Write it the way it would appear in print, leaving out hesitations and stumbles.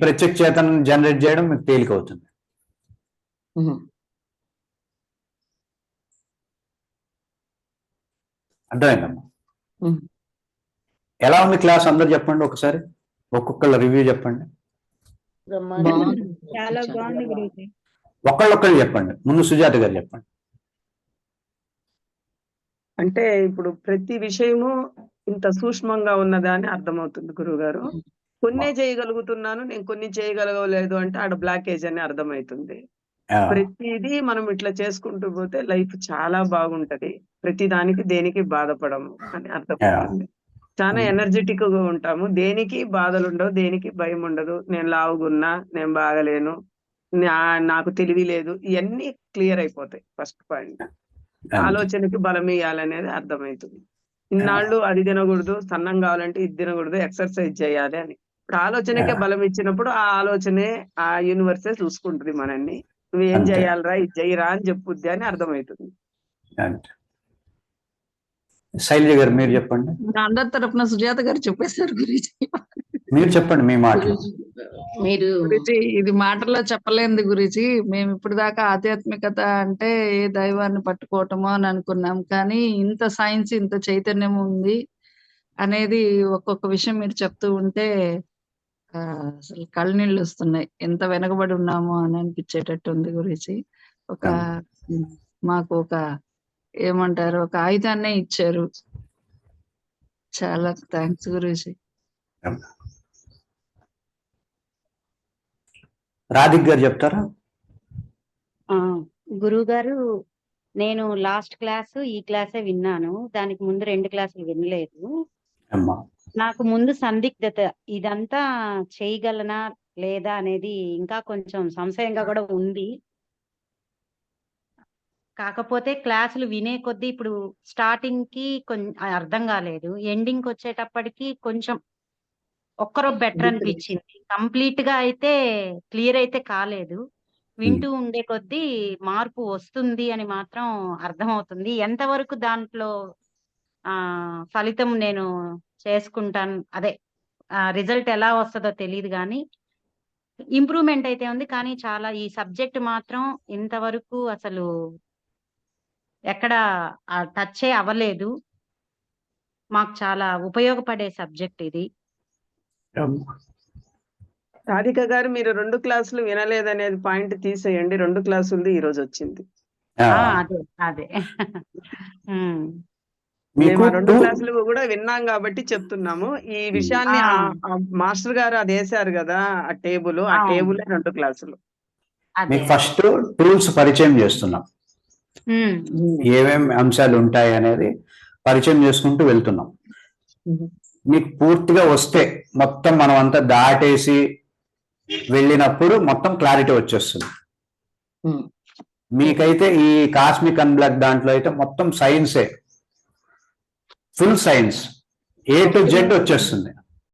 ప్రత్యక్ష చేతనం జనరేట్ చేయడం మీకు తేలిక అవుతుంది. అర్థమైందమ్మా? ఎలా ఉంది క్లాస్? అందరు చెప్పండి ఒకసారి, ఒక్కొక్కళ్ళ రివ్యూ చెప్పండి. చాలా బాగుంది గురూజీ. ఒకళ్ళొక్కళ్ళు చెప్పండి. ముందు సుజాత గారు చెప్పండి. అంటే ఇప్పుడు ప్రతి విషయము ఇంత సూక్ష్మంగా ఉన్నదా అని అర్థమవుతుంది గురువు గారు. కొన్నే చేయగలుగుతున్నాను, నేను కొన్ని చేయగలగలేదు అంటే ఆడ బ్లాకేజ్ అని అర్థమవుతుంది. ప్రతిదీ మనం ఇట్లా చేసుకుంటూ పోతే లైఫ్ చాలా బాగుంటది. ప్రతి దానికి దేనికి బాధపడము అని అర్థమవుతుంది. చాలా ఎనర్జెటిక్ గా ఉంటాము, దేనికి బాధలు ఉండవు, దేనికి భయం ఉండదు. నేను లావుగున్నా, నేను బాగలేను, నాకు తెలివి లేదు, ఇవన్నీ క్లియర్ అయిపోతాయి. ఫస్ట్ పాయింట్ ఆలోచనకి బలం ఇవ్వాలనేది అర్థమవుతుంది. ఇన్నాళ్ళు అది తినకూడదు, సన్నం కావాలంటే ఇది తినకూడదు, ఎక్సర్సైజ్ చేయాలి అని. ఇప్పుడు ఆలోచనకే బలం ఇచ్చినప్పుడు ఆ ఆలోచనే ఆ యూనివర్సే చూసుకుంటుంది మనల్ని. నువ్వేం చేయాలరా, ఇది చెయ్యరా అని చెప్పుద్ది అని అర్థమవుతుంది. శైలజ గారు మీరు చెప్పండి. అందరి తరపున సుజాత గారు చెప్పేశారు గురించి. మీరు చెప్పండి మీ మాటలు. మీరు గురించి ఇది మాటల్లో చెప్పలేంది గురించి. మేము ఇప్పుడు దాకా ఆధ్యాత్మికత అంటే ఏ దైవాన్ని పట్టుకోవటమో అని అనుకున్నాం, కానీ ఇంత సైన్స్, ఇంత చైతన్యం ఉంది అనేది ఒక్కొక్క విషయం మీరు చెప్తూ ఉంటే అసలు కళ్ళనీళ్ళు వస్తున్నాయి. ఎంత వెనకబడి ఉన్నామో అని అనిపించేటట్టు ఉంది గురించి. ఒక మాకు ఒక ఏమంటారు, ఒక ఆయుధాన్నే ఇచ్చారు. చాలా థ్యాంక్స్ గురించి. రాధిక్ గారు చెప్తారా? గురువు గారు, నేను లాస్ట్ క్లాసు ఈ క్లాసే విన్నాను, దానికి ముందు 2 క్లాసులు వినలేదు. నాకు ముందు సందిగ్ధత, ఇదంతా చేయగలనా లేదా అనేది ఇంకా కొంచెం సంశయంగా కూడా ఉంది. కాకపోతే క్లాసులు వినే కొద్దీ ఇప్పుడు స్టార్టింగ్ కి అర్థం కాలేదు, ఎండింగ్ వచ్చేటప్పటికి కొంచెం ఒక్కరో బెటర్ అనిపించింది. కంప్లీట్ గా అయితే క్లియర్ అయితే కాలేదు, వింటూ ఉండే కొద్దీ మార్పు వస్తుంది అని మాత్రం అర్థమవుతుంది. ఎంతవరకు దాంట్లో ఫలితం నేను చేసుకుంటాను, అదే రిజల్ట్ ఎలా వస్తుందో తెలియదు, కానీ ఇంప్రూవ్మెంట్ అయితే ఉంది. కానీ చాలా ఈ సబ్జెక్ట్ మాత్రం ఇంతవరకు అసలు ఎక్కడ టచ్ అవ్వలేదు. మాకు చాలా ఉపయోగపడే సబ్జెక్ట్ ఇది. రాధిక గారు, మీరు 2 క్లాసులు వినలేదనేది పాయింట్ తీసేయండి. 2 క్లాసులు ఈ రోజు వచ్చింది. అదే అదే మేము 2 క్లాసులు కూడా విన్నాం కాబట్టి చెప్తున్నాము. ఈ విషయాన్ని మాస్టర్ గారు అది వేశారు కదా, ఆ టేబుల్ 2 క్లాసులు. మీకు ఫస్ట్ టూల్స్ పరిచయం చేస్తున్నాం, ఏమేమి అంశాలు ఉంటాయి అనేది పరిచయం చేసుకుంటూ వెళ్తున్నాం. మీకు పూర్తిగా వస్తే మొత్తం మనం అంతా దాటేసి వెళ్ళినప్పుడు మొత్తం క్లారిటీ వచ్చేస్తుంది. మీకైతే ఈ కాస్మిక్ అన్బ్లాక్ దాంట్లో అయితే మొత్తం సైన్సే, full science, A to Z వచ్చేస్తుంది.